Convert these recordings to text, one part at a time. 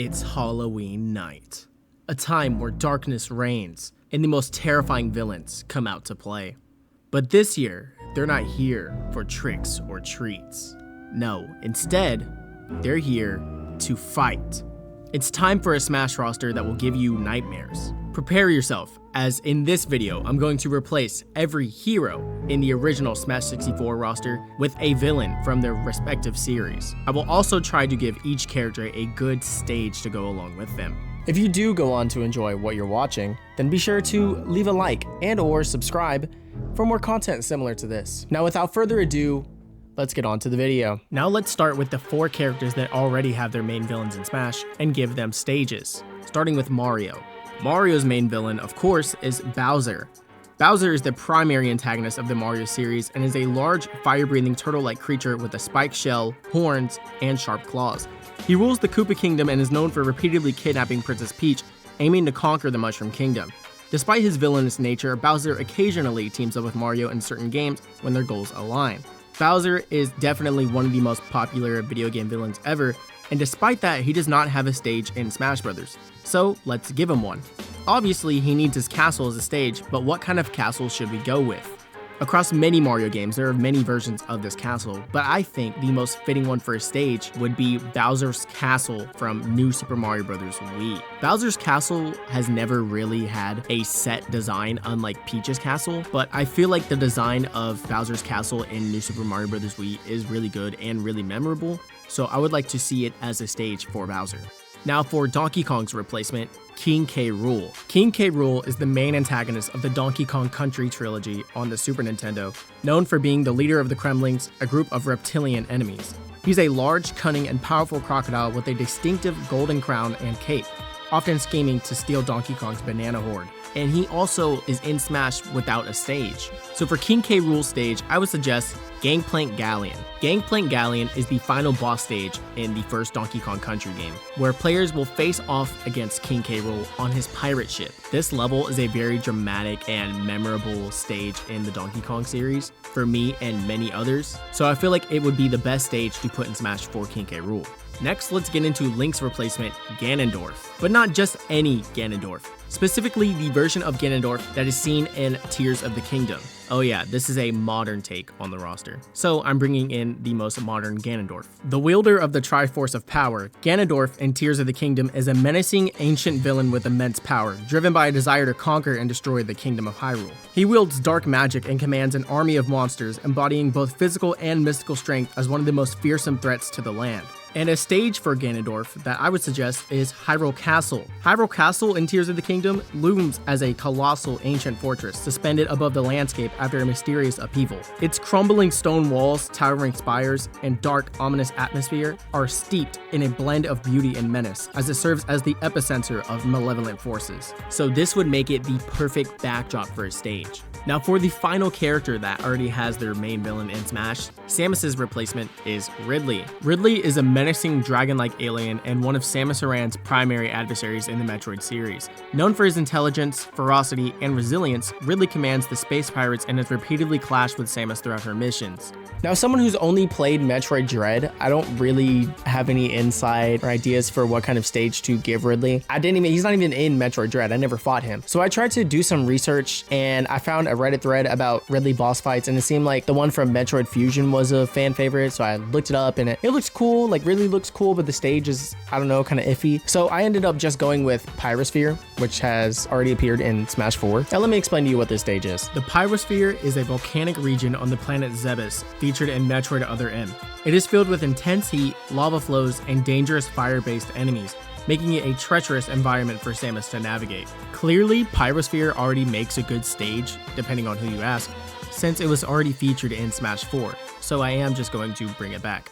It's Halloween night, a time where darkness reigns and the most terrifying villains come out to play. But this year, they're not here for tricks or treats. No, instead, they're here to fight. It's time for a Smash roster that will give you nightmares. Prepare yourself, as in this video, I'm going to replace every hero in the original Smash 64 roster with a villain from their respective series. I will also try to give each character a good stage to go along with them. If you do go on to enjoy what you're watching, then be sure to leave a like and/or subscribe for more content similar to this. Now, without further ado, let's get on to the video. Now let's start with the 4 characters that already have their main villains in Smash and give them stages, starting with Mario. Mario's main villain, of course, is Bowser. Bowser is the primary antagonist of the Mario series and is a large, fire-breathing turtle-like creature with a spiked shell, horns, and sharp claws. He rules the Koopa Kingdom and is known for repeatedly kidnapping Princess Peach, aiming to conquer the Mushroom Kingdom. Despite his villainous nature, Bowser occasionally teams up with Mario in certain games when their goals align. Bowser is definitely one of the most popular video game villains ever, and despite that, he does not have a stage in Smash Bros. So let's give him one. Obviously, he needs his castle as a stage, but what kind of castle should we go with? Across many Mario games, there are many versions of this castle, but I think the most fitting one for a stage would be Bowser's Castle from New Super Mario Bros. Wii. Bowser's Castle has never really had a set design unlike Peach's Castle, but I feel like the design of Bowser's Castle in New Super Mario Bros. Wii is really good and really memorable, so I would like to see it as a stage for Bowser. Now for Donkey Kong's replacement, King K. Rool. King K. Rool is the main antagonist of the Donkey Kong Country trilogy on the Super Nintendo, known for being the leader of the Kremlings, a group of reptilian enemies. He's a large, cunning, and powerful crocodile with a distinctive golden crown and cape, often scheming to steal Donkey Kong's banana horde. And he also is in Smash without a stage. So for King K. Rool's stage, I would suggest Gangplank Galleon. Gangplank Galleon is the final boss stage in the first Donkey Kong Country game, where players will face off against King K. Rool on his pirate ship. This level is a very dramatic and memorable stage in the Donkey Kong series for me and many others, so I feel like it would be the best stage to put in Smash for King K. Rool. Next, let's get into Link's replacement, Ganondorf. But not just any Ganondorf, specifically the version of Ganondorf that is seen in Tears of the Kingdom. Oh yeah, this is a modern take on the roster, so I'm bringing in the most modern Ganondorf. The wielder of the Triforce of Power, Ganondorf in Tears of the Kingdom is a menacing ancient villain with immense power, driven by a desire to conquer and destroy the Kingdom of Hyrule. He wields dark magic and commands an army of monsters, embodying both physical and mystical strength as one of the most fearsome threats to the land. And a stage for Ganondorf that I would suggest is Hyrule Castle. Hyrule Castle in Tears of the Kingdom looms as a colossal ancient fortress suspended above the landscape after a mysterious upheaval. Its crumbling stone walls, towering spires, and dark, ominous atmosphere are steeped in a blend of beauty and menace, as it serves as the epicenter of malevolent forces. So this would make it the perfect backdrop for a stage. Now for the final character that already has their main villain in Smash, Samus's replacement is Ridley. Ridley is a menacing dragon-like alien and one of Samus Aran's primary adversaries in the Metroid series. Known for his intelligence, ferocity, and resilience, Ridley commands the space pirates and has repeatedly clashed with Samus throughout her missions. Now, as someone who's only played Metroid Dread, I don't really have any insight or ideas for what kind of stage to give Ridley. He's not even in Metroid Dread. I never fought him. So I tried to do some research and I found a Reddit thread about Ridley boss fights, and it seemed like the one from Metroid Fusion was a fan favorite. So I looked it up and it looks cool, like Ridley looks cool, but the stage is, I don't know, kind of iffy. So I ended up just going with Pyrosphere, which has already appeared in Smash 4. Now let me explain to you what this stage is. The Pyrosphere is a volcanic region on the planet Zebes, featured in Metroid Other M. It is filled with intense heat, lava flows, and dangerous fire-based enemies, making it a treacherous environment for Samus to navigate. Clearly, Pyrosphere already makes a good stage, depending on who you ask, since it was already featured in Smash 4, so I am just going to bring it back.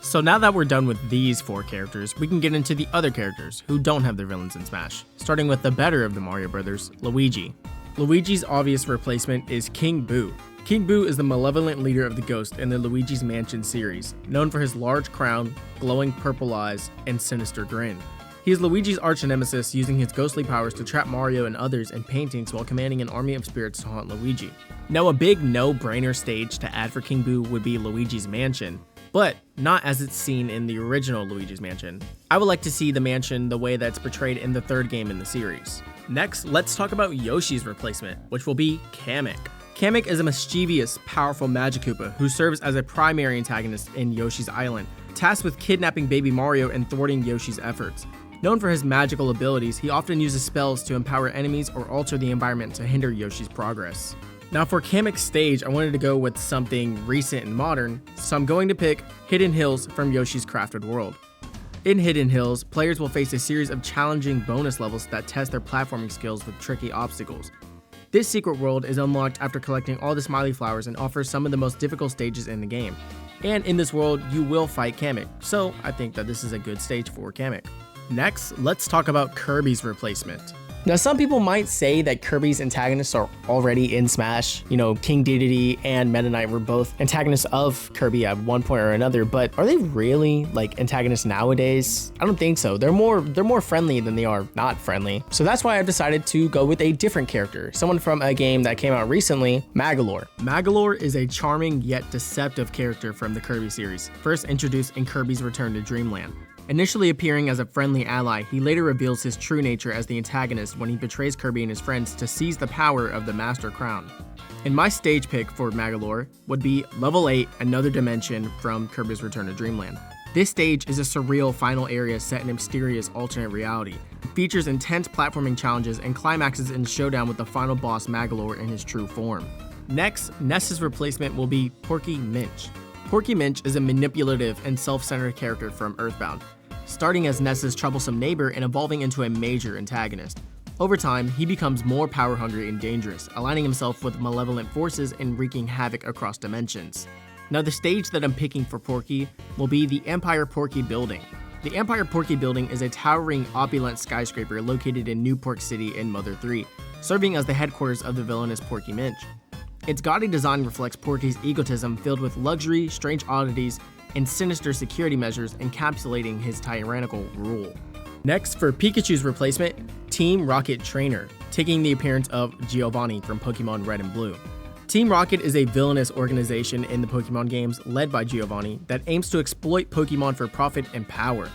So now that we're done with these 4 characters, we can get into the other characters who don't have their villains in Smash, starting with the better of the Mario Brothers, Luigi. Luigi's obvious replacement is King Boo. King Boo is the malevolent leader of the Ghost in the Luigi's Mansion series, known for his large crown, glowing purple eyes, and sinister grin. He is Luigi's arch-nemesis, using his ghostly powers to trap Mario and others in paintings while commanding an army of spirits to haunt Luigi. Now, a big no-brainer stage to add for King Boo would be Luigi's Mansion, but not as it's seen in the original Luigi's Mansion. I would like to see the mansion the way that's portrayed in the third game in the series. Next, let's talk about Yoshi's replacement, which will be Kamek. Kamek is a mischievous, powerful Magikoopa who serves as a primary antagonist in Yoshi's Island, tasked with kidnapping baby Mario and thwarting Yoshi's efforts. Known for his magical abilities, he often uses spells to empower enemies or alter the environment to hinder Yoshi's progress. Now for Kamek's stage, I wanted to go with something recent and modern, so I'm going to pick Hidden Hills from Yoshi's Crafted World. In Hidden Hills, players will face a series of challenging bonus levels that test their platforming skills with tricky obstacles. This secret world is unlocked after collecting all the smiley flowers and offers some of the most difficult stages in the game. And in this world, you will fight Kamek, so I think that this is a good stage for Kamek. Next, let's talk about Kirby's replacement. Now, some people might say that Kirby's antagonists are already in Smash. You know, King Dedede and Meta Knight were both antagonists of Kirby at one point or another, but are they really like antagonists nowadays? I don't think so. They're more friendly than they are not friendly. So that's why I've decided to go with a different character, someone from a game that came out recently, Magolor. Magolor is a charming yet deceptive character from the Kirby series, first introduced in Kirby's Return to Dreamland. Initially appearing as a friendly ally, he later reveals his true nature as the antagonist when he betrays Kirby and his friends to seize the power of the Master Crown. And my stage pick for Magolor would be Level 8, Another Dimension from Kirby's Return to Dreamland. This stage is a surreal final area set in a mysterious alternate reality. It features intense platforming challenges and climaxes in the showdown with the final boss Magolor in his true form. Next, Ness's replacement will be Porky Minch. Porky Minch is a manipulative and self-centered character from Earthbound, starting as Ness's troublesome neighbor and evolving into a major antagonist. Over time, he becomes more power-hungry and dangerous, aligning himself with malevolent forces and wreaking havoc across dimensions. Now, the stage that I'm picking for Porky will be the Empire Porky Building. The Empire Porky Building is a towering, opulent skyscraper located in New Pork City in Mother 3, serving as the headquarters of the villainous Porky Minch. Its gaudy design reflects Porky's egotism, filled with luxury, strange oddities, and sinister security measures encapsulating his tyrannical rule. Next, for Pikachu's replacement, Team Rocket Trainer, taking the appearance of Giovanni from Pokemon Red and Blue. Team Rocket is a villainous organization in the Pokemon games led by Giovanni that aims to exploit Pokemon for profit and power.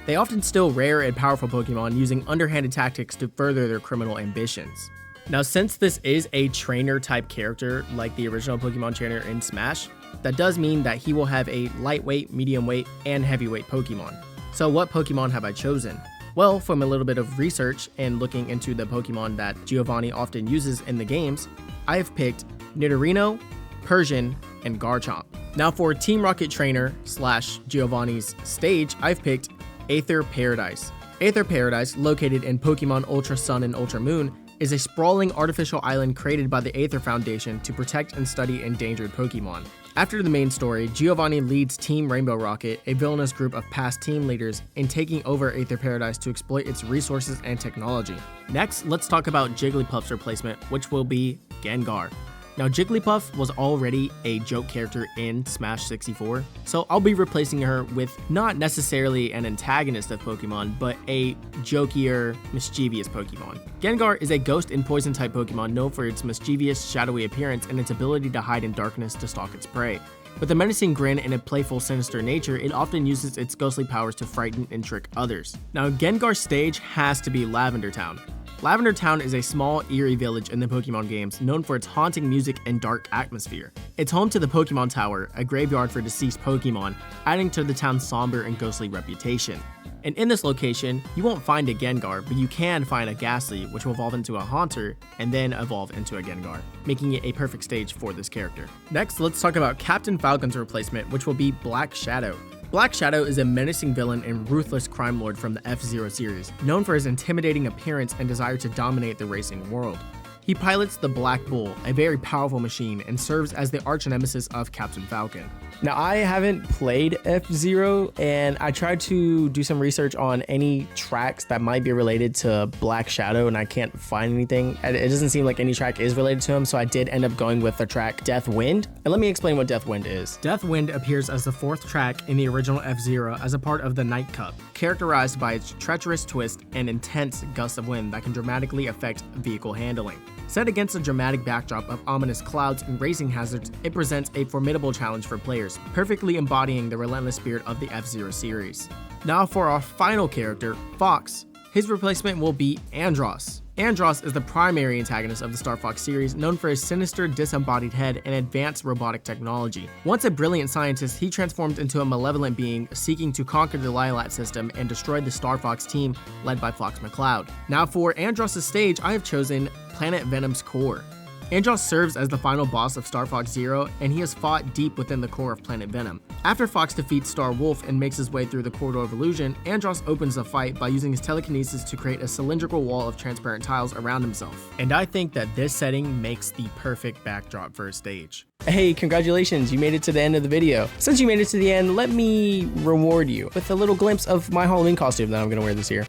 They often steal rare and powerful Pokemon using underhanded tactics to further their criminal ambitions. Now, since this is a trainer type character like the original Pokemon trainer in Smash, that does mean that he will have a lightweight, medium weight, and heavyweight Pokemon. So what Pokemon have I chosen? Well, from a little bit of research and looking into the Pokemon that Giovanni often uses in the games, I have picked Nidorino, Persian, and Garchomp. Now for Team Rocket Trainer / Giovanni's stage, I've picked Aether Paradise. Aether Paradise, located in Pokemon Ultra Sun and Ultra Moon, is a sprawling artificial island created by the Aether Foundation to protect and study endangered Pokemon. After the main story, Giovanni leads Team Rainbow Rocket, a villainous group of past team leaders, in taking over Aether Paradise to exploit its resources and technology. Next, let's talk about Jigglypuff's replacement, which will be Gengar. Now, Jigglypuff was already a joke character in Smash 64, so I'll be replacing her with not necessarily an antagonist of Pokemon, but a jokier, mischievous Pokemon. Gengar is a ghost and poison type Pokemon known for its mischievous, shadowy appearance and its ability to hide in darkness to stalk its prey. With a menacing grin and a playful, sinister nature, it often uses its ghostly powers to frighten and trick others. Now, Gengar's stage has to be Lavender Town. Lavender Town is a small, eerie village in the Pokemon games known for its haunting music and dark atmosphere. It's home to the Pokemon Tower, a graveyard for deceased Pokemon, adding to the town's somber and ghostly reputation. And in this location, you won't find a Gengar, but you can find a Ghastly, which will evolve into a Haunter, and then evolve into a Gengar, making it a perfect stage for this character. Next, let's talk about Captain Falcon's replacement, which will be Black Shadow. Black Shadow is a menacing villain and ruthless crime lord from the F-Zero series, known for his intimidating appearance and desire to dominate the racing world. He pilots the Black Bull, a very powerful machine, and serves as the arch-nemesis of Captain Falcon. Now, I haven't played F-Zero, and I tried to do some research on any tracks that might be related to Black Shadow, and I can't find anything. It doesn't seem like any track is related to him, so I did end up going with the track Death Wind. And let me explain what Death Wind is. Death Wind appears as the fourth track in the original F-Zero as a part of the Night Cup, characterized by its treacherous twist and intense gusts of wind that can dramatically affect vehicle handling. Set against a dramatic backdrop of ominous clouds and racing hazards, it presents a formidable challenge for players, perfectly embodying the relentless spirit of the F-Zero series. Now for our final character, Fox. His replacement will be Andross. Andross is the primary antagonist of the Star Fox series, known for his sinister, disembodied head and advanced robotic technology. Once a brilliant scientist, he transformed into a malevolent being seeking to conquer the Lilat system and destroy the Star Fox team led by Fox McCloud. Now for Andross' stage, I have chosen Planet Venom's core. Andross serves as the final boss of Star Fox Zero, and he has fought deep within the core of Planet Venom. After Fox defeats Star Wolf and makes his way through the Corridor of Illusion, Andross opens the fight by using his telekinesis to create a cylindrical wall of transparent tiles around himself. And I think that this setting makes the perfect backdrop for a stage. Hey, congratulations, you made it to the end of the video. Since you made it to the end, let me reward you with a little glimpse of my Halloween costume that I'm gonna wear this year.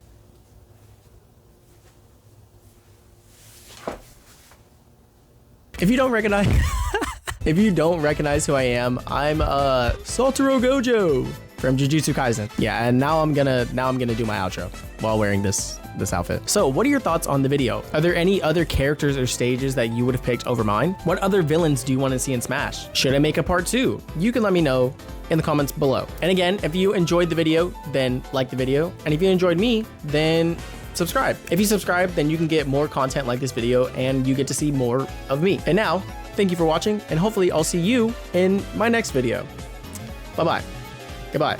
If you don't recognize who I am, I'm Satoru Gojo from Jujutsu Kaisen. Yeah, and now I'm gonna do my outro while wearing this outfit. So what are your thoughts on the video? Are there any other characters or stages that you would have picked over mine? What other villains do you want to see in Smash? Should I make a part 2? You can let me know in the comments below. And again, if you enjoyed the video, then like the video. And if you enjoyed me, then subscribe. If you subscribe, then you can get more content like this video and you get to see more of me. And now, thank you for watching, and hopefully I'll see you in my next video. Bye-bye. Goodbye.